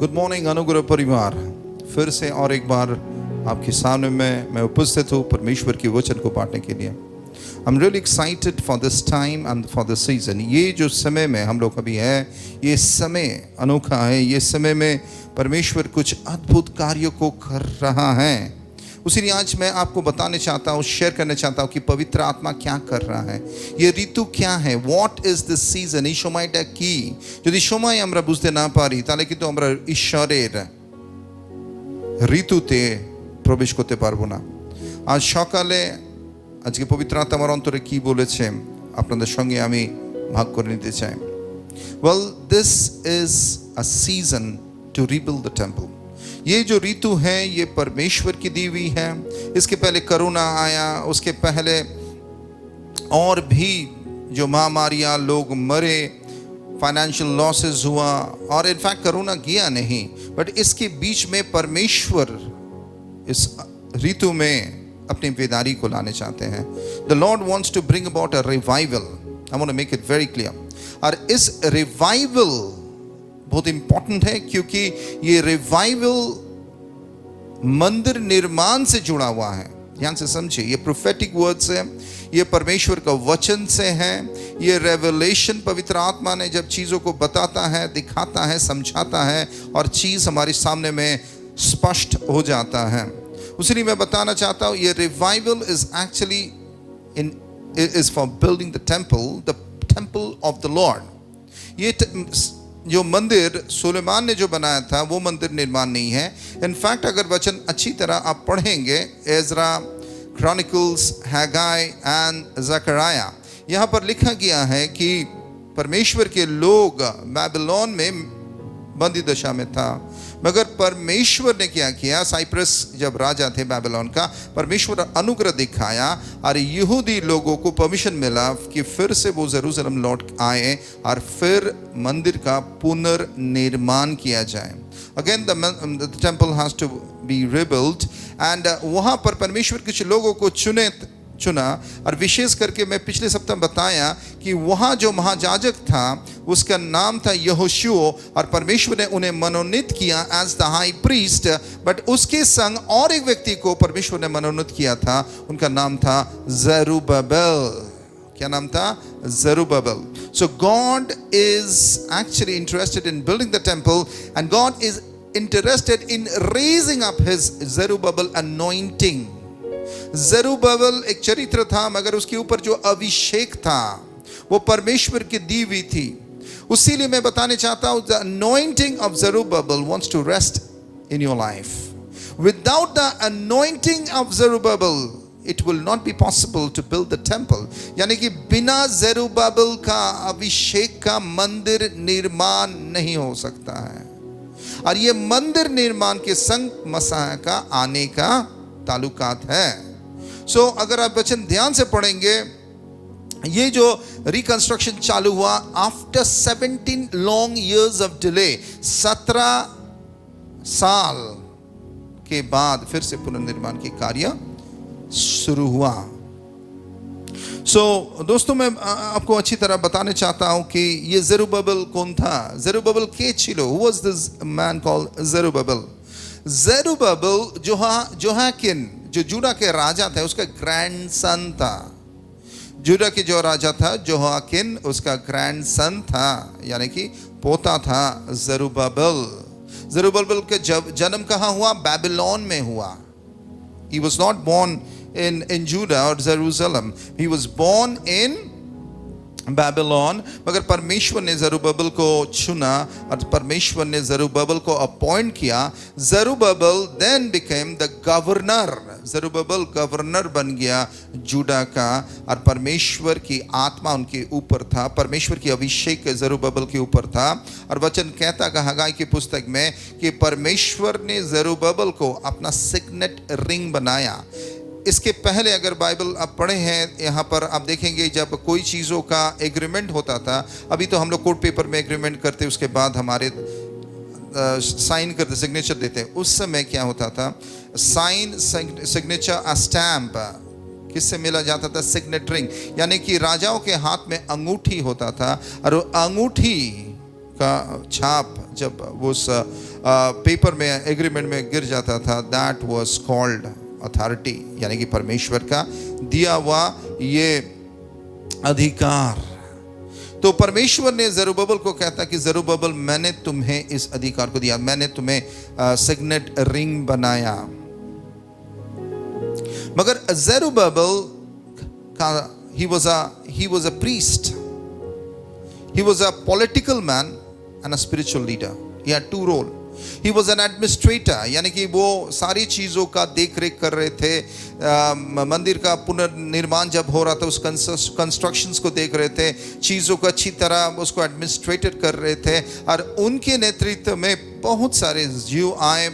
Good morning अनुग्रह परिवार, फिर से और एक बार आपके सामने मैं उपस्थित हूँ परमेश्वर के वचन को बांटने के लिए। I am really excited for this time and for this season. ये जो समय में हम लोग अभी हैं, ये समय अनोखा है। ये समय में परमेश्वर कुछ अद्भुत कार्यों को कर रहा है। उसी लिए आज मैं आपको बताने चाहता हूँ, शेयर करना चाहता हूँ कि पवित्र आत्मा क्या कर रहा है, ये ऋतु क्या है। What is this season. এই সময়টা কি? যদি সময় আমরা বুঝতে না পারি তাহলে কিন্তু আমরা ঈশ্বরের ঋতুতে প্রবেশ করতে পারবো না। আজ সকালে আজকে পবিত্র আত্মা আমার অন্তরে কি বলেছে আপনাদের সঙ্গে আমি ভাগ করে নিতে চাই। Well, this is a season to rebuild the temple. ये जो ऋतु है ये परमेश्वर की दी हुई है। इसके पहले कोरोना आया, उसके पहले और भी जो महामारियाँ, लोग मरे, फाइनेंशियल लॉसेस हुआ, और इनफैक्ट कोरोना गया नहीं, बट इसके बीच में परमेश्वर इस ऋतु में अपनी बेदारी को लाने चाहते हैं। The Lord wants to bring about a revival. I want to make it very clear. और इस रिवाइवल बहुत इंपॉर्टेंट है क्योंकि ये रिवाइवल मंदिर निर्माण से जुड़ा हुआ है। ध्यान से समझिए, ये प्रोफेटिक वर्ड्स है, ये परमेश्वर का वचन से है। ये रेवलेशन पवित्र आत्मा ने जब चीज़ों को बताता है, दिखाता है, समझाता है और चीज़ हमारे सामने में स्पष्ट हो जाता है। उसी मैं बताना चाहता हूँ, ये revival is actually is for building the temple of the Lord. ये जो मंदिर सुलेमान ने जो बनाया था वो मंदिर निर्माण नहीं है। इनफैक्ट अगर वचन अच्छी तरह आप पढ़ेंगे, एजरा, क्रॉनिकल्स, हैगाई एंड ज़करिया, यहाँ पर लिखा गया है कि परमेश्वर के लोग बैबिलोन में बंदी दशा में था, मगर परमेश्वर ने क्या किया, साइप्रस जब राजा थे बैबिलोन का, परमेश्वर अनुग्रह दिखाया और यहूदी लोगों को परमिशन मिला कि फिर से वो जेरूसलम लौट आए और फिर मंदिर का पुनर्निर्माण किया जाए। Again the temple has to be rebuild and वहाँ पर परमेश्वर कुछ लोगों को चुना। और विशेष करके मैं पिछले सप्ताह बताया कि वहाँ जो महायाजक था उसका नाम था यहोशुआ, और परमेश्वर ने उन्हें मनोनीत किया as the high priest. But उसके संग और एक व्यक्ति को परमेश्वर ने मनोनीत किया था, उनका नाम था जरुब्बाबेल। क्या नाम था? Zerubbabel. So God is actually interested in building the temple and God is interested in raising up his Zerubbabel anointing. Zerubbabel एक चरित्र था, मगर उसके ऊपर जो अभिषेक था वो परमेश्वर की दी हुई थी। उसी लिए मैं बताने चाहता हूं, the anointing of Zerubbabel wants to rest in your life. Without the anointing of Zerubbabel it will not be possible to build the temple. यानी कि बिना जरुब्बाबेल का अभिषेक का मंदिर निर्माण नहीं हो सकता है। और ये मंदिर निर्माण के संग मसीह का आने का ताल्लुकात है। सो अगर आप वचन ध्यान से पढ़ेंगे, ये जो रिकंस्ट्रक्शन चालू हुआ after 17 long years of delay, 17 साल के बाद फिर से पुनर्निर्माण के कार्य शुरू हुआ। सो दोस्तों, मैं आपको अच्छी तरह बताने चाहता हूं कि ये जरुब्बाबेल कौन था। जरुब्बाबेल के छिलो, who was this man called Zerubbabel. Zerubbabel Jehoiachin जो जूडा के राजा थे उसका ग्रैंडसन था। जूडा के जो राजा था जोहाकिन, उसका ग्रैंडसन था, यानी कि पोता था जरुब्बाबेल। जरुब्बाबेल के जन्म कहाँ हुआ? बैबिलोन में हुआ। He was not born in Judah or Jerusalem. He was born in Babylon. मगर परमेश्वर ने जरुब्बाबेल को चुना और परमेश्वर ने जरुब्बाबेल को अपॉइंट किया। Zerubbabel then became the governor. Zerubbabel governor बन गया जूडा का, और परमेश्वर की आत्मा उनके ऊपर था, परमेश्वर की अभिषेक जरुब्बाबेल के ऊपर था। और वचन कहता है हगाई की पुस्तक में कि परमेश्वर ने जरुब्बाबेल को अपना सिग्नेट रिंग बनाया। इसके पहले अगर बाइबल आप पढ़े हैं, यहाँ पर आप देखेंगे जब कोई चीज़ों का एग्रीमेंट होता था, अभी तो हम लोग कोर्ट पेपर में एग्रीमेंट करते, उसके बाद हमारे साइन करते, सिग्नेचर देते। उस समय क्या होता था? साइन, सिग्नेचर, स्टैम्प किससे मिला जाता था? Signet ring. यानी कि राजाओं के हाथ में अंगूठी होता था, और अंगूठी का छाप जब उस पेपर में एग्रीमेंट में गिर जाता था, दैट वाज कॉल्ड अथॉरिटी, यानी कि परमेश्वर का दिया हुआ ये अधिकार। तो परमेश्वर ने जरुब्बाबेल को कहता कि जरुब्बाबेल मैंने तुम्हें इस अधिकार को दिया, मैंने तुम्हें सिग्नेट रिंग बनाया। मगर जरुब्बाबेल का he was a priest, he was a political man and a spiritual leader. He had two roles. He was an administrator, यानी कि वो सारी चीज़ों का देख रेख कर रहे थे। मंदिर का पुनर्निर्माण जब हो रहा था उस कंस्ट्रक्शंस को देख रहे थे, चीज़ों को अच्छी तरह उसको एडमिनिस्ट्रेटेड कर रहे थे, और उनके नेतृत्व में बहुत सारे जीव आए,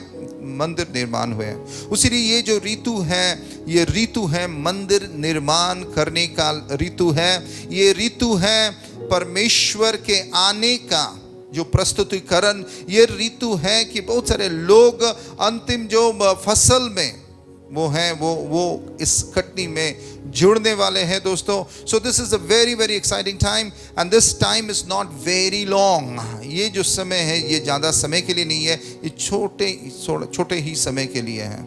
मंदिर निर्माण हुए। उसीलिए ये जो ऋतु है, ये ऋतु है मंदिर निर्माण करने का ऋतु है। ये ऋतु है परमेश्वर के आने का जो प्रस्तुतिकरण, ये ऋतु है कि बहुत सारे लोग अंतिम जो फसल में वो हैं वो इस कटनी में जुड़ने वाले हैं दोस्तों। So this is a very very exciting time and this time is not very long. ये जो समय है ये ज़्यादा समय के लिए नहीं है, ये छोटे ही समय के लिए है।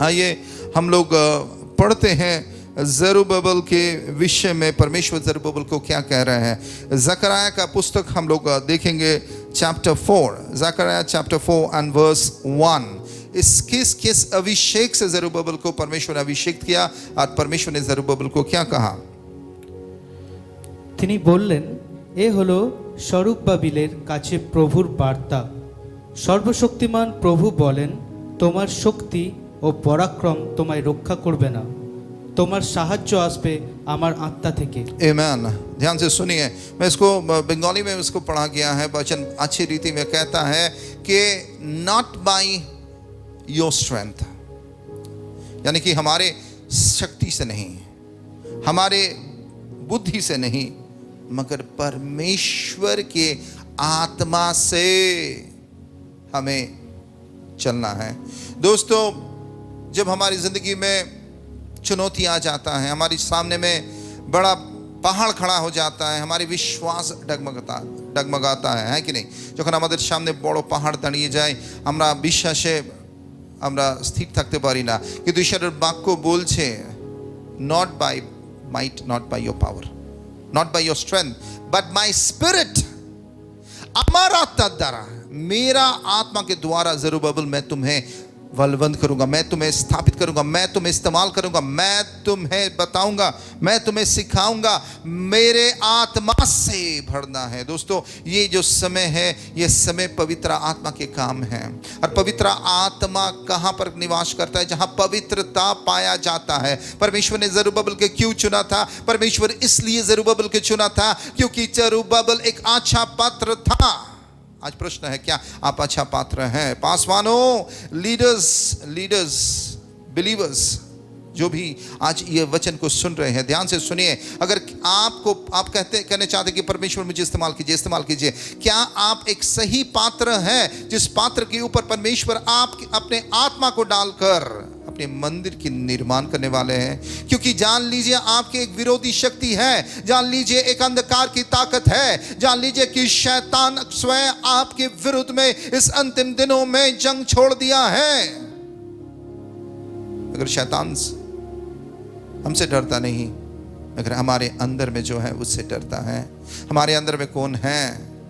आइए हम लोग पढ़ते हैं जरुब्बाबेल के विषय में परमेश्वर जरुब्बाबेल को क्या कह रहे हैं। जकरयाह का पुस्तक हम लोग देखेंगे चैप्टर 4, जकरयाह चैप्टर 4 एंड वर्स 1। किस अभिषेक से जरुब्बाबेल को परमेश्वर ने अभिषेक किया और परमेश्वर ने जरुब्बाबेल को क्या कहा। তিনি বললেন, এ হলো সরুব্বাবিলের কাছে প্রভুর বার্তা। সর্বশক্তিমান প্রভু বলেন, তোমার শক্তি ও পরাক্রম তোমায় রক্ষা করবে না, তোমার সাহায্য আসবে আমার আত্মা থেকে। आमीन। ध्यान से सुनिए, मैं इसको बंगाली में इसको पढ़ा गया है, वचन अच्छी रीति में कहता है कि नॉट बाय योर स्ट्रेंथ, यानी कि हमारे शक्ति से नहीं, हमारे बुद्धि से नहीं, मगर परमेश्वर के आत्मा से हमें चलना है। दोस्तों, जब हमारी जिंदगी में चुनौती आ जाता है, हमारे सामने में बड़ा पहाड़ खड़ा हो जाता है, हमारी विश्वास डगमगाता है कि नहीं। যখন আমাদের সামনে বড় পাহাড় দাঁড়িয়ে যায়, আমরা বিশ্বাসে আমরা স্থির থাকতে পারি না, কিন্তু ঈশ্বরের বাক্য বলছে not by might, not by your power, not by your strength, but my spirit, আমার আত্মার দ্বারা, मेरा आत्मा के द्वारा जरुब्बाबेल मैं तुम्हें बलवंत करूंगा, मैं तुम्हें स्थापित करूंगा, मैं तुम्हें इस्तेमाल करूंगा, मैं तुम्हें बताऊंगा, मैं तुम्हें सिखाऊंगा। मेरे आत्मा से भरना है। दोस्तों, ये जो समय है ये समय पवित्र आत्मा के काम है। और पवित्र आत्मा कहां पर निवास करता है? जहां पवित्रता पाया जाता है। परमेश्वर ने जरुब्बाबेल के क्यों चुना था? परमेश्वर इसलिए जरुब्बाबेल के चुना था क्योंकि जरुब्बाबेल एक अच्छा पात्र था। आज प्रश्न है, क्या आप अच्छा पात्र हैं? पासवानों, लीडर्स, बिलीवर्स, जो भी आज ये वचन को सुन रहे हैं, ध्यान से सुनिए। अगर आप कहने चाहते कि परमेश्वर मुझे इस्तेमाल कीजिए, क्या आप एक सही पात्र हैं जिस पात्र के ऊपर परमेश्वर आप अपने आत्मा को डालकर अपने मंदिर की निर्माण करने वाले हैं? क्योंकि जान लीजिए आपके एक विरोधी शक्ति है, जान लीजिए एक अंधकार की ताकत है, जान लीजिए कि शैतान स्वयं आपके विरुद्ध में इस अंतिम दिनों में जंग छोड़ दिया है। अगर शैतान हमसे डरता नहीं, मगर हमारे अंदर में जो है उससे डरता है। हमारे अंदर में कौन है?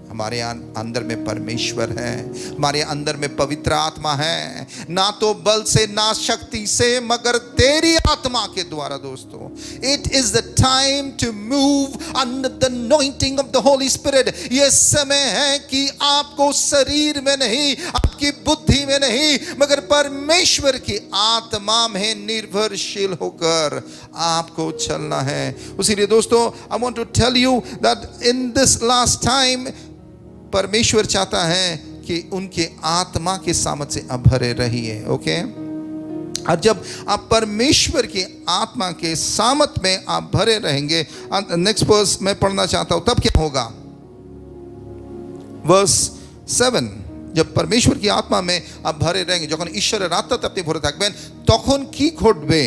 हमारे अंदर में परमेश्वर है, हमारे अंदर में पवित्र आत्मा है। ना तो बल से ना शक्ति से, मगर तेरी आत्मा के द्वारा। दोस्तों, it is the time to move under the anointing of the Holy Spirit. यह समय है कि आपको शरीर में नहीं, आपकी बुद्धि में नहीं, मगर परमेश्वर की आत्मा में निर्भरशील होकर आपको चलना है। इसीलिए दोस्तों, I want to tell you that in this last time परमेश्वर चाहता है कि उनके आत्मा के सामर्थ्य से आप भरे रहिए। ओके, और जब आप परमेश्वर की आत्मा के सामर्थ्य में आप भरे रहेंगे, नेक्स्ट वर्स मैं पढ़ना चाहता हूं, तब क्या होगा? वर्स 7, जब परमेश्वर की आत्मा में आप भरे रहेंगे, যখন ঈশ্বরের আত্মাতে আপনি ভরে থাকবেন, তখন কি ঘটবে?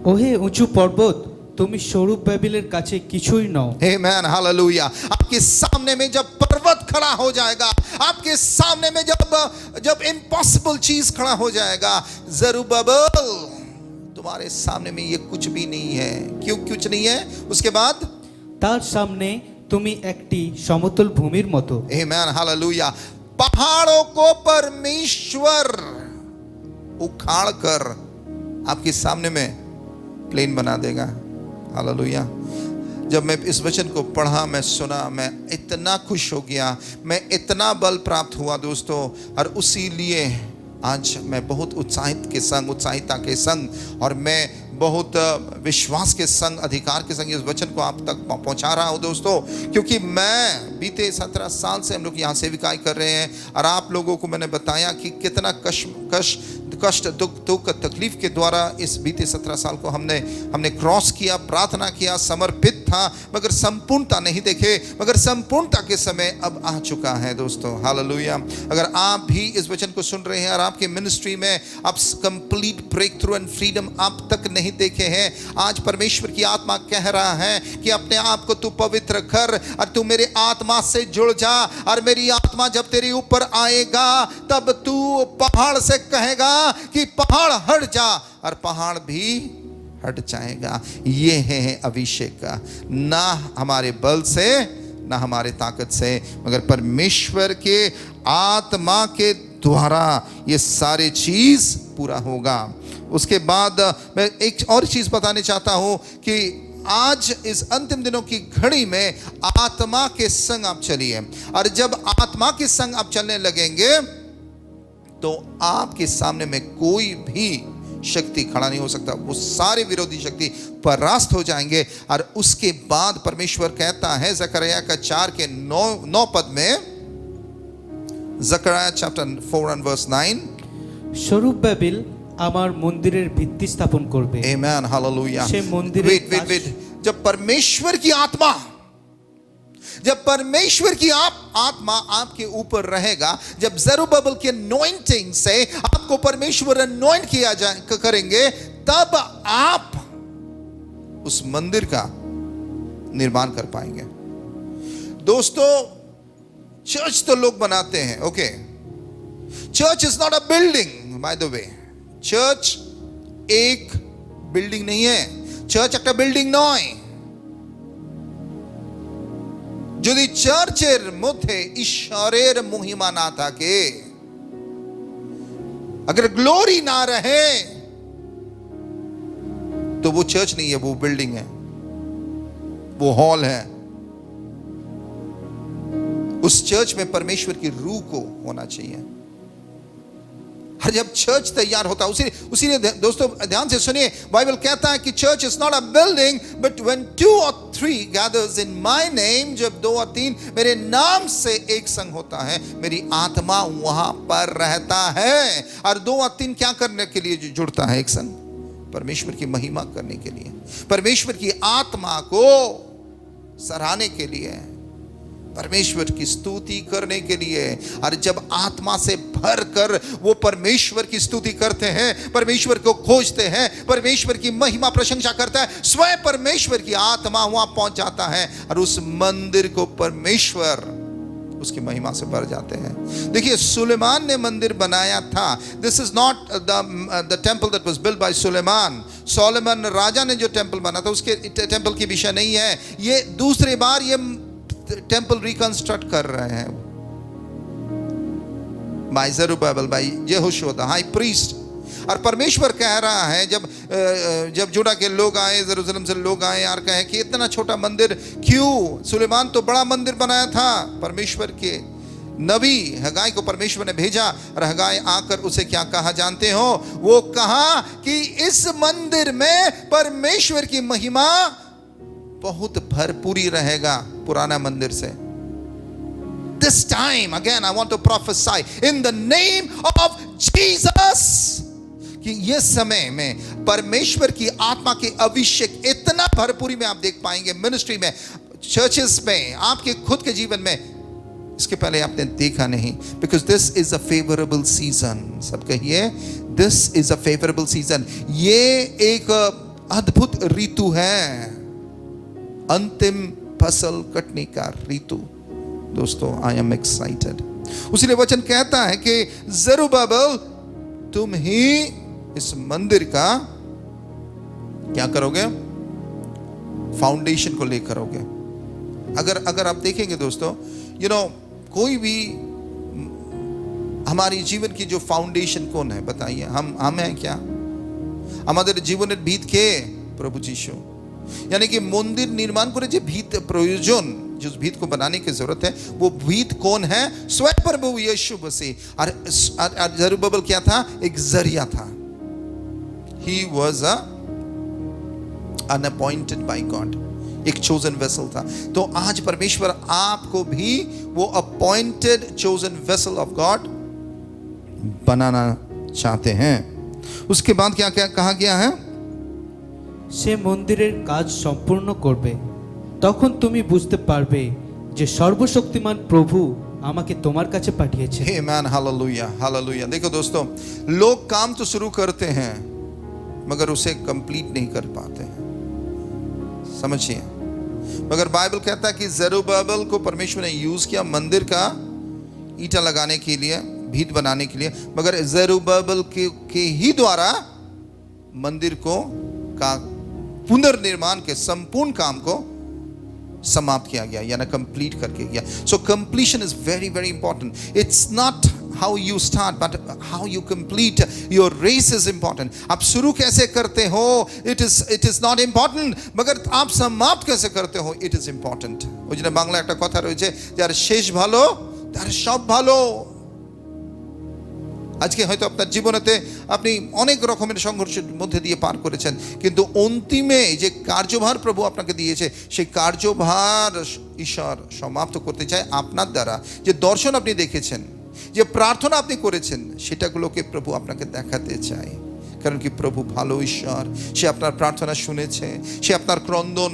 ওহে উঁচু পর্বত, তুমি স্বরূপ বাবিলের কাছে কিছুই নও। Amen, hallelujah. आपके सामने में जब पर्वत खड़ा हो जाएगा, आपके सामने में जब इम्पॉसिबल चीज खड़ा हो जाएगा, जरुब्बाबेल तुम्हारे सामने में ये कुछ भी नहीं है। क्यों कुछ नहीं है? उसके बाद তার সামনে তুমি একটি সমতল ভূমির মতো। Amen, hallelujah. पहाड़ों को परमेश्वर उखाड़ कर आपके सामने में प्लेन बना देगा। हालेलुया। जब मैं इस वचन को पढ़ा, मैं सुना, मैं इतना खुश हो गया, मैं इतना बल प्राप्त हुआ दोस्तों, और उसी लिए आज मैं बहुत उत्साहिता के संग और मैं बहुत विश्वास के संग, अधिकार के संग इस वचन को आप तक पहुंचा रहा हूं दोस्तों, क्योंकि मैं बीते 17 साल से हम लोग यहाँ सेविकाई कर रहे हैं, और आप लोगों को मैंने बताया कि कितना कष्ट दुख तकलीफ के द्वारा इस बीते 17 साल को हमने क्रॉस किया, प्रार्थना किया, समर्पित था, मगर संपूर्णता नहीं देखे, मगर संपूर्णता के समय अब आ चुका है दोस्तों। हालेलुया। अगर आप भी इस वचन को सुन रहे हैं और आपके मिनिस्ट्री में आप complete breakthrough and freedom आप तक नहीं देखे हैं, आज परमेश्वर की आत्मा कह रहा है कि अपने आप को तू पवित्र कर और तू मेरे आत्मा से जुड़ जा, और मेरी आत्मा जब तेरे ऊपर आएगा तब तू पहाड़ से कहेगा कि पहाड़ हट जा, और पहाड़ भी हट जाएगा। ये है अभिषेक का, ना हमारे बल से ना हमारे ताकत से, मगर परमेश्वर के आत्मा के द्वारा ये सारे चीज पूरा होगा। उसके बाद मैं एक और चीज बताने चाहता हूं कि आज इस अंतिम दिनों की घड़ी में आत्मा के संग आप चलिए, और जब आत्मा के संग आप चलने लगेंगे तो आपके सामने में कोई भी शक्ति खड़ा नहीं हो सकता, वो सारे विरोधी शक्ति परास्त हो जाएंगे। और उसके बाद परमेश्वर कहता है जकरिया का 4 के 9 पद में, जकरिया चैप्टर 4 and verse 9, স্বরূপ বাবিল আমার মন্দিরের ভিত্তি স্থাপন করবে। Amen, hallelujah. সে মন্দিরের wait. जब परमेश्वर की आत्मा आपके ऊपर रहेगा, जब ज़रुब्बाबेल के अनॉइंटिंग से आपको परमेश्वर अनॉइंट करेंगे, तब आप उस मंदिर का निर्माण कर पाएंगे। दोस्तों, चर्च तो लोग बनाते हैं, okay. Church is not a building, by the way. Church एक बिल्डिंग नहीं है, चर्च একটা বিল্ডিং নয়। যদি চার্চের মধ্যে ঈশ্বরের মহিমা না থাকে, अगर ग्लोरी ना रहे, तो वो चर्च नहीं है, वो बिल्डिंग है, वो हॉल है। उस चर्च में परमेश्वर की रूह को होना चाहिए। हर जब चर्च तैयार होता है, उसी ने दोस्तों ध्यान से सुनिए, बाइबल कहता है कि church is not a building, but when 2 or 3 gathers in my name, जब 2 और 3 मेरे नाम से एक संग होता है, मेरी आत्मा वहां पर रहता है। और 2 और 3 क्या करने के लिए जुड़ता है एक संग? परमेश्वर की महिमा करने के लिए, परमेश्वर की आत्मा को सराहने के लिए, परमेश्वर की स्तुति करने के लिए। और जब आत्मा से भर कर वो परमेश्वर की स्तुति करते हैं, परमेश्वर को खोजते हैं, परमेश्वर की महिमा प्रशंसा करता है, स्वयं परमेश्वर की आत्मा वहां पहुंच जाता है, और उस मंदिर को परमेश्वर उसकी महिमा से भर जाते हैं। देखिए, सुलेमान ने मंदिर बनाया था। This is not the temple that was built by Suleman. Solomon राजा ने जो टेंपल बना था, उसके टेंपल की विषय नहीं है। ये दूसरी बार ये टेंपल रिकंस्ट्रक्ट कर रहे हैं by Zerubbabel, by Yehoshua the high priest. और परमेश्वर कह रहा है, जब जुड़ा के लोग आए, यरूशलेम से लोग आए और कहे कि इतना छोटा मंदिर क्यों? सुलेमान तो बड़ा मंदिर बनाया था। परमेश्वर के नबी हगाई को परमेश्वर ने भेजा, और हगाई आकर उसे क्या कहा जानते हो? वो कहा कि इस मंदिर में परमेश्वर की महिमा बहुत भरपूरी रहेगा पुराना मंदिर से। This time again I want to prophesy in the name of Jesus कि ये समय में परमेश्वर की आत्मा के अभिषेक इतना भरपूरी में आप देख पाएंगे, मिनिस्ट्री में, चर्चेस में, आपके खुद के जीवन में, इसके पहले आपने देखा नहीं। Because this is a favourable season. सब कहिए, this is a favourable season. ये एक अद्भुत ऋतु है, अंतिम फसल कटने का ऋतु। दोस्तों, आई एम एक्साइटेड। उसीलिए वचन कहता है कि जरुब्बाबेल, तुम ही इस मंदिर का क्या करोगे? फाउंडेशन को लेकर करोगे। अगर आप देखेंगे दोस्तों, कोई भी हमारी जीवन की जो फाउंडेशन कौन है बताइए? हम हैं क्या? আমাদের জীবনের ভিত কে? প্রভু যিশু। यानी कि मंदिर निर्माण করে যে ভিত প্রয়োজন, जिस भीत को बनाने की जरूरत है, वो भीत कौन है? स्वयं प्रभु यीशु मसीह। और जरुब्बाबेल क्या था? एक जरिया था। He was an appointed by God, एक चोजन वेसल था। तो आज परमेश्वर आपको भी वो appointed chosen vessel of God बनाना चाहते हैं। उसके बाद क्या क्या कहा गया है? সে মন্দিরের কাজ সম্পূর্ণ করবে, তখন তুমি বুঝতে পারবে যে সর্বশক্তিমান প্রভু আমাকে তোমার কাছে পাঠিয়েছে। आमेन, हालेलुया, हालेलुया। देखो दोस्तों, लोग काम तो शुरू करते हैं मगर उसे कंप्लीट नहीं कर पाते हैं, समझिए। मगर बाइबल कहता है कि जरुब्बाबेल को परमेश्वर ने यूज किया मंदिर का ईंटा लगाने के लिए, भीत बनाने के लिए, मगर जरुब्बाबेल के ही द्वारा मंदिर को का पुनर्निर्माण के संपूर्ण काम को समाप्त किया गया, यानी कंप्लीट करके गया। So completion is very very important. It's not how you start but how you complete your race is important. आप शुरू कैसे करते हो इट इज नॉट इंपॉर्टेंट, मगर आप समाप्त कैसे करते हो इट इज इंपॉर्टेंट। ওই জন্য বাংলা একটা কথা রয়েছে, যার শেষ ভালো তার সব ভালো। আজকে হয়তো আপনার জীবনেতে আপনি অনেক রকমের সংঘর্ষের মধ্যে দিয়ে পার করেছেন, কিন্তু অন্তিমে যে কার্যভার প্রভু আপনাকে দিয়েছে, সেই কার্যভার ঈশ্বর সমাপ্ত করতে চায় আপনার দ্বারা। যে দর্শন আপনি দেখেছেন, যে প্রার্থনা আপনি করেছেন, সেটাগুলোকে প্রভু আপনাকে দেখাতে চায়। কারণ কি, প্রভু ভালো ঈশ্বর। সে আপনার প্রার্থনা শুনেছে, সে আপনার ক্রন্দন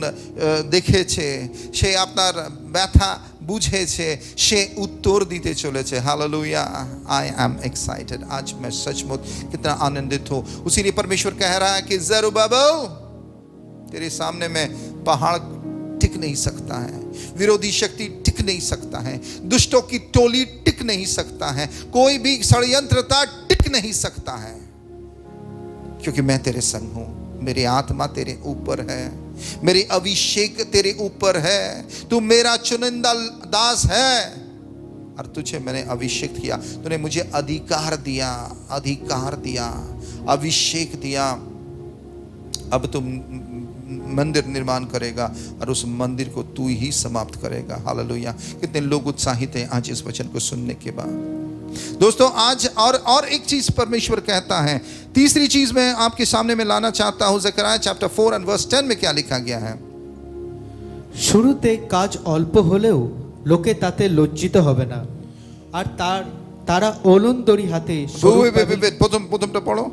দেখেছে, সে আপনার ব্যথা বুঝেছে, সে उत्तर দিতে চলেছে। Hallelujah, I am excited. आज मैं सचमुच कितना आनंदित हूँ। उसीलिए परमेश्वर कह रहा है कि जरुब्बाबेल, तेरे सामने में पहाड़ टिक नहीं सकता है, विरोधी शक्ति टिक नहीं सकता है, दुष्टों की टोली टिक नहीं सकता है, कोई भी षड्यंत्रता टिक नहीं सकता है, क्योंकि मैं तेरे संग हूं। मेरी आत्मा तेरे ऊपर है, मेरी अभिषेक तेरे ऊपर है, तू मेरा चुनिंदा दास है और तुझे मैंने अभिषेक किया। तूने मुझे अधिकार दिया, अभिषेक दिया। अब तुम मंदिर निर्माण करेगा और उस मंदिर को तू ही समाप्त करेगा। हालेलुया। कितने लोग उत्साहित हैं आज इस वचन को सुनने के बाद। दोस्तों, आज और एक चीज परमेश्वर कहता है। तीसरी चीज मैं आपके सामने में लाना चाहता हूं। ज़करिया चैप्टर 4 and verse 10 में क्या लिखा गया है? শুরুতে কাজ অল্প হলেও লোকে তাতে লজ্জিত হবে না, আর তারা ওলনদড়ি হাতে প্রথমটা পড়ো।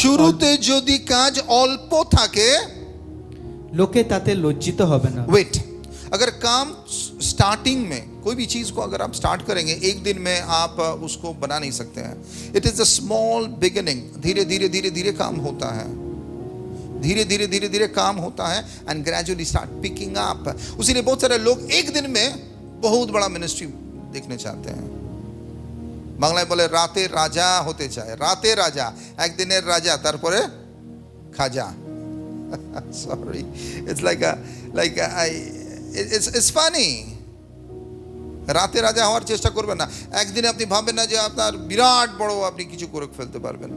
শুরুতে যদি কাজ অল্প থাকে লোকে তাতে লজ্জিত হবে না। वेट, अगर काम स्टार्टिंग में कोई भी चीज को अगर आप स्टार्ट करेंगे, एक दिन में आप उसको बना नहीं सकते हैं। It is a small beginning. धीरे धीरे धीरे धीरे काम होता है, धीरे धीरे धीरे धीरे काम होता है and gradually start picking up. उसीलिए बहुत सारे लोग एक दिन में बहुत बड़ा मिनिस्ट्री देखने चाहते हैं। বাংলায় বলে রাতে রাজা হতে চায়। রাতে রাজা, একদিনের রাজা, তারপরে খাজা। Sorry, it's like it's funny। রাতে রাজা হওয়ার চেষ্টা করবেন না। একদিনে আপনি ভাববেন না যে আপনার বিরাট বড় আপনি কিছু করে ফেলতে পারবেন।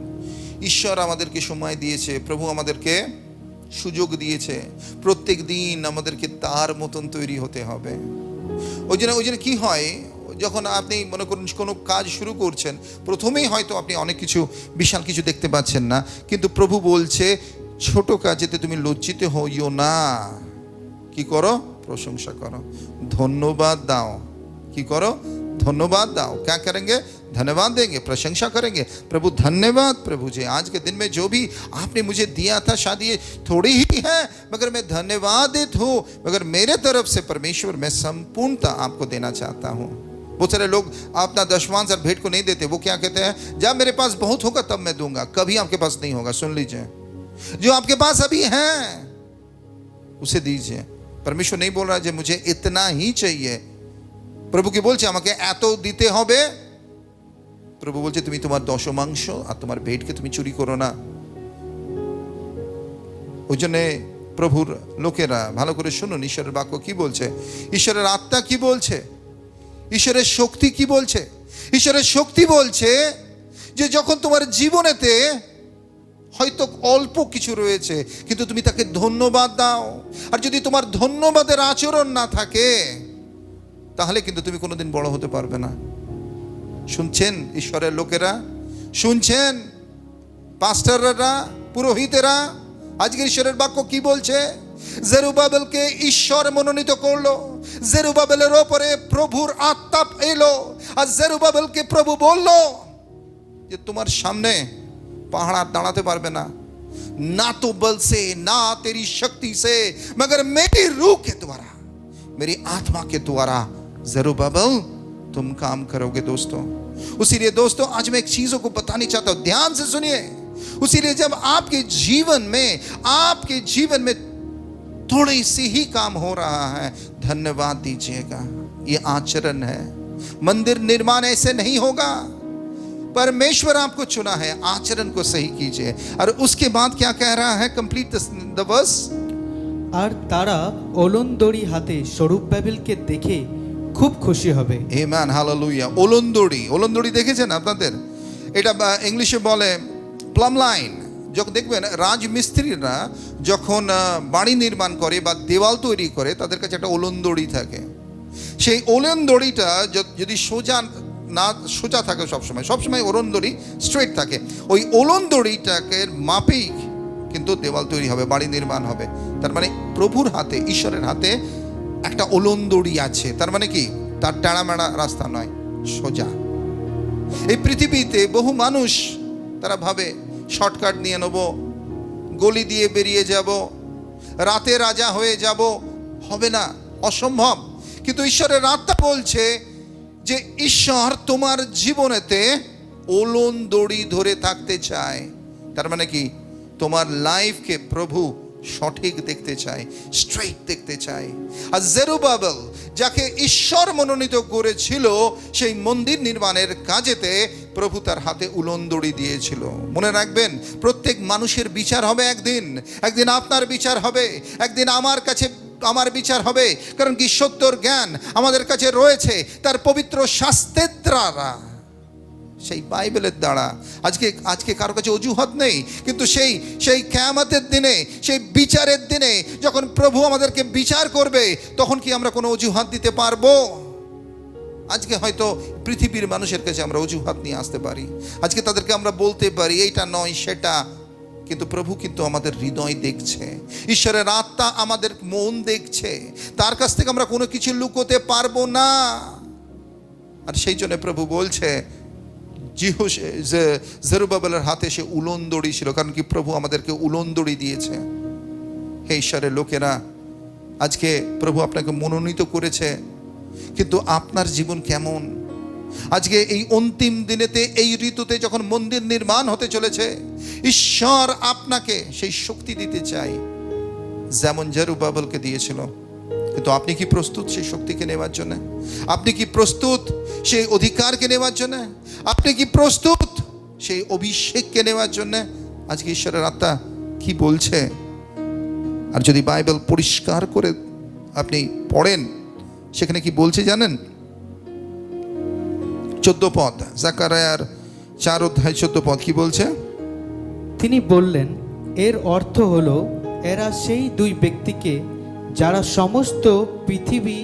ঈশ্বর আমাদেরকে সময় দিয়েছে, প্রভু আমাদেরকে সুযোগ দিয়েছে। প্রত্যেক দিন আমাদেরকে তার মতন তৈরি হতে হবে। ওই জন্য কি হয়, যখন আপনি মনে করুন কোনো কাজ শুরু করছেন, প্রথমেই হয়তো আপনি অনেক কিছু বিশাল কিছু দেখতে পাচ্ছেন না, কিন্তু প্রভু বলছে ছোট কাজেতে তুমি লজ্জিত হইও না। কি করো? প্রশংসা করো, ধন্যবাদ দাও। কি করো? धन्यवाद दाओ। क्या करेंगे? धन्यवाद देंगे, प्रशंसा करेंगे। प्रभु धन्यवाद प्रभु जी, आज के दिन में जो भी आपने मुझे दिया था, शायद ये थोड़ी ही है, मगर मैं धन्यवादित हूँ। मगर मेरे तरफ से परमेश्वर मैं संपूर्णता आपको देना चाहता हूँ। बहुत सारे लोग अपना दशमांश और भेंट को नहीं देते। वो क्या कहते हैं? जब मेरे पास बहुत होगा तब मैं दूंगा। कभी आपके पास नहीं होगा। सुन लीजिए, जो आपके पास अभी है उसे दीजिए। परमेश्वर नहीं बोल रहा যে मुझे इतना ही चाहिए। প্রভু কি বলছে আমাকে এত দিতে হবে? প্রভু বলছে তুমি তোমার দশমাংশ আর তোমার ভেটকে তুমি চুরি করো না। ওই জন্য প্রভুর লোকেরা ভালো করে শুনুন ঈশ্বরের বাক্য কি বলছে, ঈশ্বরের আত্মা কি বলছে, ঈশ্বরের শক্তি কি বলছে। ঈশ্বরের শক্তি বলছে যে যখন তোমার জীবনেতে হয়তো অল্প কিছু রয়েছে কিন্তু তুমি তাকে ধন্যবাদ দাও, আর যদি তোমার ধন্যবাদের আচরণ না থাকে তাহলে কিন্তু তুমি কোনোদিন বড় হতে পারবে না। শুনছেন ঈশ্বরের লোকেরা, শুনছেন পাস্টাররা, পুরোহিতেরা, আজকে ঈশ্বরের বাক্য কি বলছে? জেরুবাবেলকে ঈশ্বর মনোনীত করলো, জেরুবাবেলের ওপরে প্রভুর আত্মা এলো, আর জেরুবাবেলকে প্রভু বলল যে তোমার সামনে पहाड़ दाड़ाते पारबे ना, ना तो बल से ना तेरी शक्ति से मगर मेरी रूह के द्वारा, मेरी आत्मा के द्वारा ज़रूबबाबेल तुम काम करोगे। दोस्तों उसीलिए दोस्तों आज मैं एक चीजों को बताना चाहता हूं, ध्यान से सुनिए। उसीलिए जब आपके जीवन में थोड़ी सी ही काम हो रहा है, धन्यवाद दीजिएगा। ये आचरण है। मंदिर निर्माण ऐसे नहीं होगा। परमेश्वर आपको चुना है, आचरण को सही कीजिए। और उसके बाद क्या कह रहा है? Complete the verse. আর তারা ওলনদড়ি হাতে সরুব্বাবেলকে দেখে খুব খুশি হবে। Amen, hallelujah. ওলনদড়ি দেখেছেন আপনাদের? এটা ইংলিশে বলে প্লাম লাইন। যখন দেখবেন রাজমিস্ত্রিরা যখন বাড়ি নির্মাণ করে বা দেওয়াল তৈরি করে তাদের কাছে একটা ওলনদড়ি থাকে। সেই ওলনদড়িটা যদি সোজা থাকে, সবসময় ওলনদড়ি স্ট্রেট থাকে, ওই ওলনদড়িটাকে মাপেই কিন্তু দেওয়াল তৈরি হবে, বাড়ি নির্মাণ হবে। তার মানে প্রভুর হাতে, ঈশ্বরের হাতে একটা ওলনদড়ি আছে। তার মানে কি? তার টাড়ামেড়া রাস্তা নয়, সোজা। এই পৃথিবীতে বহু মানুষ তারা ভাবে শর্টকাট নিয়ে নেব, গলি দিয়ে বেরিয়ে যাব, রাতে রাজা হয়ে যাব। হবে না, অসম্ভব। কিন্তু ঈশ্বরের আত্মা বলছে যে ঈশ্বর তোমার জীবনেতে ওলনদড়ি ধরে থাকতে চায়। তার মানে কি? তোমার লাইফকে প্রভু সঠিক দেখতে চায়, স্ট্রেইট দেখতে চায়। আর জেরুবাবেল যাকে ঈশ্বর মনোনীত করেছিল সেই মন্দির নির্মাণের কাজেতে প্রভু তার হাতে উলনদড়ি দিয়েছিল। মনে রাখবেন, প্রত্যেক মানুষের বিচার হবে একদিন। একদিন আপনার বিচার হবে, একদিন আমার বিচার হবে। কারণ কি? সত্যর জ্ঞান আমাদের কাছে রয়েছে তার পবিত্র শাস্ত্রের দ্বারা, সেই বাইবেলের দ্বারা। আজকে কারো কাছে অজুহাত নেই, কিন্তু সেই কিয়ামতের দিনে, সেই বিচারের দিনে যখন প্রভু আমাদেরকে বিচার করবে তখন কি আমরা কোনো অজুহাত দিতে পারবো? আজকে হয়তো পৃথিবীর মানুষের কাছে আমরা অজুহাত নিয়ে আসতে পারি, আজকে তাদেরকে আমরা বলতে পারি এইটা নয় সেটা, কিন্তু প্রভু কিন্তু আমাদের হৃদয় দেখছে, ঈশ্বরের আত্মা আমাদের মন দেখছে। তার কাছ থেকে আমরা কোনো কিছু লুকোতে পারবো না। আর সেই জন্য প্রভু বলছে জেরুবাবেলের হাতে সে উলনদড়ি ছিল। কারণ কি? প্রভু আমাদেরকে উলনদড়ি দিয়েছে। হে ঈশ্বরের লোকেরা, আজকে প্রভু আপনাকে মনোনীত করেছে, কিন্তু আপনার জীবন কেমন? আজকে এই অন্তিম দিনেতে, এই ঋতুতে যখন মন্দির নির্মাণ হতে চলেছে, ঈশ্বর আপনাকে সেই শক্তি দিতে চায় যেমন জেরুবাবেলকে দিয়েছিল। কিন্তু আপনি কি প্রস্তুত সেই শক্তিকে নেওয়ার জন্য? আপনি কি প্রস্তুত সেই অধিকারকে নেওয়ার জন্য? আপনি কি প্রস্তুত সেই অভিষেককে নেওয়ার জন্য? আজকে ঈশ্বরের আত্মা কি বলছে? আর যদি বাইবেল পরিষ্কার করে আপনি পড়েন, সেখানে কি বলছে জানেন? 14 পদ, জাকারিয়ার 4 অধ্যায় 14 পদ কি বলছে? তিনি বললেন, এর অর্থ হলো এরা সেই দুই ব্যক্তিকে যারা সমস্ত পৃথিবী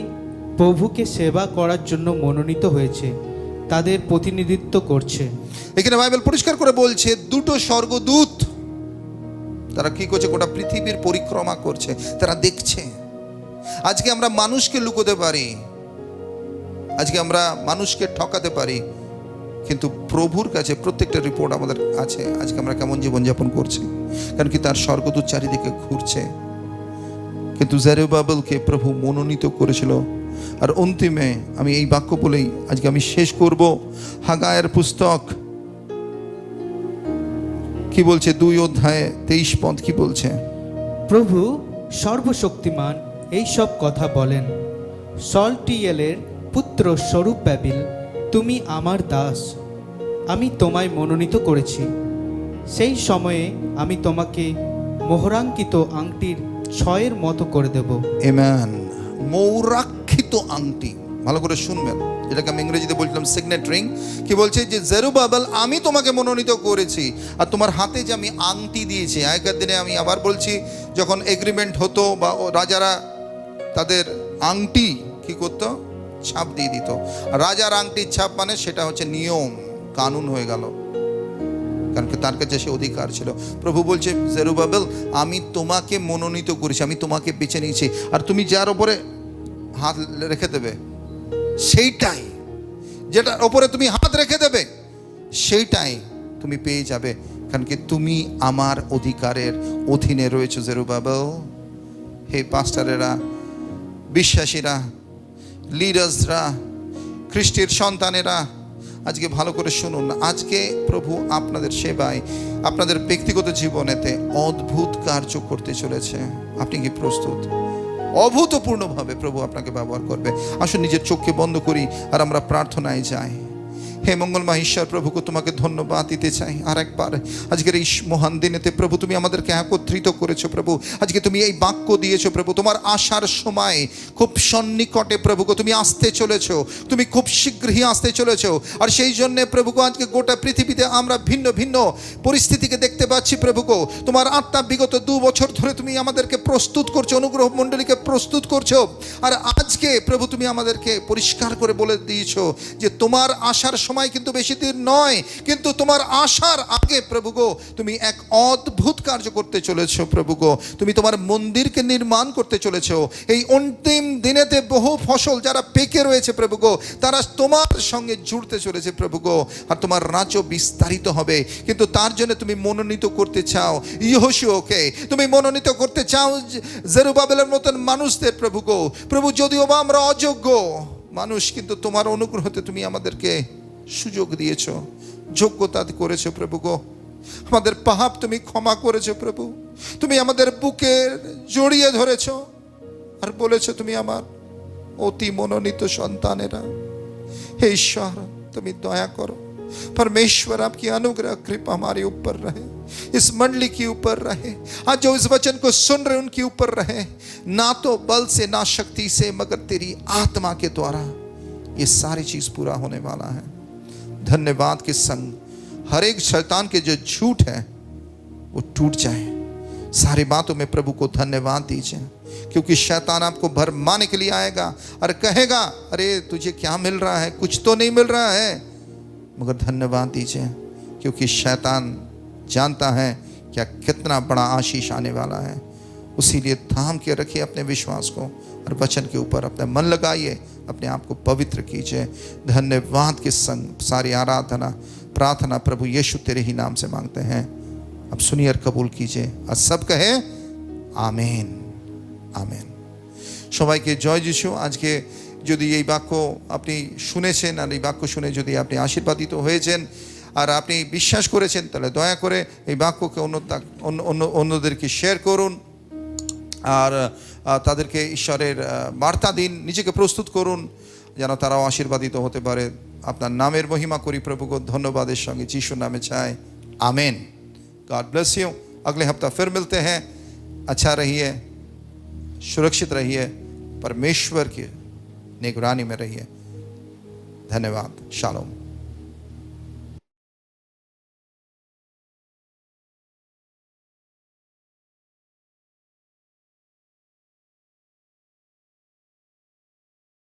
প্রভুকে সেবা করার জন্য মনোনীত হয়েছে তাদের প্রতিনিধিত্ব করছে। এখানে বাইবেল পরিষ্কার করে বলছে দুটো স্বর্গদূত তারা কি করছে? গোটা পৃথিবীর পরিক্রমা করছে, তারা দেখছে। আজকে আমরা মানুষকে লুকোতে পারি, আজকে আমরা মানুষকে ঠকাতে পারি, কিন্তু প্রভুর কাছে প্রত্যেকটা রিপোর্ট আমাদের আছে আজকে আমরা কেমন জীবনযাপন করছি। কারণ কি? তার স্বর্গদূত চারিদিকে ঘুরছে। কিন্তু জেরুবাবেলকে প্রভু মনোনীত করেছিল। আর অন্তিমে আমি এই বাক্য বলেই আজকে আমি শেষ করব। হাগায়ের পুস্তক কি বলছে 2 অধ্যায়ে 23 পদ কি বলছে? প্রভু সর্বশক্তিমান এই সব কথা বলেন, সলটিয়েলের পুত্র সরুব্যাবিল, তুমি আমার দাস, আমি তোমায় মনোনীত করেছি। সেই সময়ে আমি তোমাকে মোহরাঙ্কিত আংটির ছয়ের মতো করে দেব। আমেন। মৌরাক্ষিত আংটি, ভালো করে শুনবেন, যেটাকে আমি ইংরেজিতে বলছিলাম সিগনেট রিং। কি বলছে যে জেরুবাবেল, আমি তোমাকে মনোনীত করেছি আর তোমার হাতে যে আমি আংটি দিয়েছি। আগেকার দিনে আমি আবার বলছি, যখন এগ্রিমেন্ট হতো বা রাজারা তাদের আংটি কি করতো, ছাপ দিয়ে দিত। রাজার আংটির ছাপ মানে সেটা হচ্ছে নিয়ম কানুন হয়ে গেল, কারণ তার কাছে সে অধিকার ছিল। প্রভু বলছে জেরুবাবেল, আমি তোমাকে মনোনীত করেছি, আমি তোমাকে বেছে নিয়েছি, আর তুমি যার ওপরে হাত রেখে দেবে সেইটাই, যেটার ওপরে তুমি হাত রেখে দেবে সেইটাই তুমি পেয়ে যাবে, কারণ কি তুমি আমার অধিকারের অধীনে রয়েছে জেরুবাবেল। হে পাস্টারেরা, বিশ্বাসীরা, লিডার্সরা, খ্রিস্টের সন্তানেরা, আজকে ভালো করে শুনুন। আজকে প্রভু আপনাদের সেবায়, আপনাদের ব্যক্তিগত জীবনেতে অদ্ভুত কার্য করতে চলেছে। আপনি কি প্রস্তুত? অভূতপূর্ণভাবে প্রভু আপনাকে ব্যবহার করবে। আসুন নিজের চোখকে বন্ধ করি আর আমরা প্রার্থনায় যাই। হে মঙ্গলময় ঈশ্বর, প্রভুকে তোমাকে ধন্যবাদ দিতে চাই আর একবার আজকের এই মহান দিনেতে। প্রভু তুমি আমাদেরকে একত্রিত করেছো প্রভু, আজকে তুমি এই বাক্য দিয়েছো প্রভু। তোমার আসার সময় খুব সন্নিকটে প্রভুকে তুমি আসতে চলেছো, তুমি খুব শীঘ্রই আসতে চলেছো। আর সেই জন্যে প্রভুকে আজকে গোটা পৃথিবীতে আমরা ভিন্ন ভিন্ন পরিস্থিতিকে দেখতে পাচ্ছি প্রভুকে। তোমার আত্মা বিগত 2 বছর ধরে তুমি আমাদেরকে প্রস্তুত করছো, অনুগ্রহ মণ্ডলীকে প্রস্তুত করছো। আর আজকে প্রভু তুমি আমাদেরকে পরিষ্কার করে বলে দিয়েছো যে তোমার আসার সময় কিন্তু বেশি দিন নয়, কিন্তু তোমার আসার আগে প্রভু গো তুমি এক অদ্ভুত কার্য করতে চলেছো প্রভু গো। তুমি তোমার মন্দিরকে নির্মাণ করতে চলেছো। এই অন্তিম দিনেতে বহু ফসল যারা পেকে রয়েছে প্রভু গো, তারা তোমার সঙ্গে জুড়তে চলেছে প্রভু গো, আর তোমার রাজ্য বিস্তারিত হবে। কিন্তু তার জন্য তুমি মনোনীত করতে চাও ইয়োশুয়াকে, তুমি মনোনীত করতে চাও জেরুবাবেলের মতন মানুষদের প্রভু গো। প্রভু যদিও বা আমরা অযোগ্য মানুষ, কিন্তু তোমার অনুগ্রহতে তুমি আমাদেরকে সুযোগ দিয়েছ, যোগ্যতা করেছো প্রভু গো। আমাদের পাপ তুমি ক্ষমা করেছো প্রভু, তুমি আমাদের বুকে জড়িয়ে ধরেছো আর বলেছো তুমি আমার অতি মনোনীত সন্তানেরা। हे ईश्वर তুমি দয়া করো। परमेश्वर आपकी अनुग्रह कृपा हमारे ऊपर रहे, इस मंडली के ऊपर रहे, आज जो इस वचन को सुन रहे उनके ऊपर रहे, ना तो बल से ना शक्ति से मगर तेरी आत्मा के द्वारा ये सारी चीज पूरा होने वाला है। धन्यवाद के संग हर एक शैतान के जो झूठ है वो टूट जाए। सारी बातों में प्रभु को धन्यवाद दीजिए, क्योंकि शैतान आपको भरमाने के लिए आएगा और कहेगा अरे तुझे क्या मिल रहा है, कुछ तो नहीं मिल रहा है। मगर धन्यवाद दीजिए, क्योंकि शैतान जानता है क्या कितना बड़ा आशीष आने वाला है। उसीलिए थाम के रखिए अपने विश्वास को और वचन के ऊपर अपना मन लगाइए, अपने आप को पवित्र कीजिए। धन्यवाद के संग सारी आराधना प्रार्थना प्रभु यीशु तेरे ही नाम से मांगते हैं। अब सुनिए और कबूल कीजिए और सब कहे आमीन आमीन। সবাইকে জয় যিশু। আজকে যদি এই বাক্য আপনি শুনেছেন আর এই বাক্য শুনে যদি আপনি আশীর্বাদিত হয়েছেন আর আপনি বিশ্বাস করেছেন, তাহলে দয়া করে এই বাক্যকে অন্যদেরকে শেয়ার করুন আর তাদেরকে ঈশ্বরের বার্তা দিন। নিজেকে প্রস্তুত করুন যেন তারাও আশীর্বাদিত হতে পারে। আপনার নামের মহিমা করি প্রভুকে ধন্যবাদের সঙ্গে যিশুর नामे চাই, आमीन। God bless you. अगले हफ्ता फिर मिलते हैं। अच्छा रहिए, सुरक्षित रहिए, परमेश्वर की निगरानी में रहिए। धन्यवाद। शालोम।